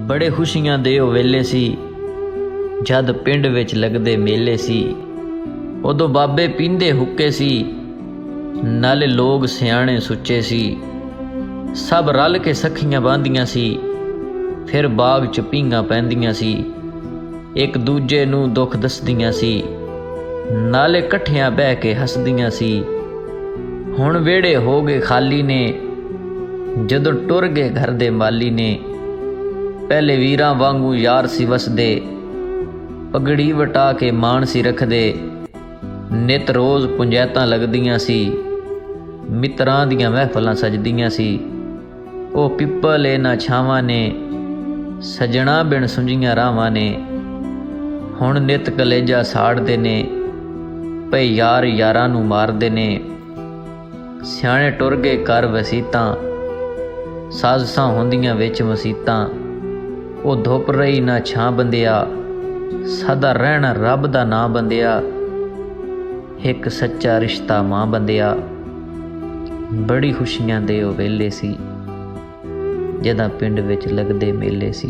बड़े खुशियां दे ओ वेले सी जद पिंड विच लगदे मेले सी। उदों बाबे पींदे हुक्के सी नाले लोग सियाणे सुच्चे सी। सब रल के सखियां बांधियां सी फिर बाग च पींघां पैंदियां सी। एक दूजे नूं दुख दसदियां सी नाले कट्ठियां बह के हसदियां सी। हुण वेड़े हो गए खाली ने जदों टुर गए घर दे माली ने। पहले वीरां वांगू यार सी वसदे पगड़ी वटा के मान सी रखदे। नित रोज़ पंजैतां लगदियां सी मित्रां दियां महफलां सजदियां सी। ओ पिपल इन्हां छावां ने सजना बिन सुंजियां रावां ने। हुण नित कलेजा साड़दे ने पए यार यारां नूं मारदे ने। सियाणे टुर गए कर वसीतां साज़सां होंदियां विच मसीतां। ओ धुप रही ना छां बंदिया सदा रहना रब दा नां बंदिया। एक सच्चा रिश्ता मां बंदिया। बड़ी खुशियां दे ओ वेले सी जदां पिंड विच लगदे मेले सी।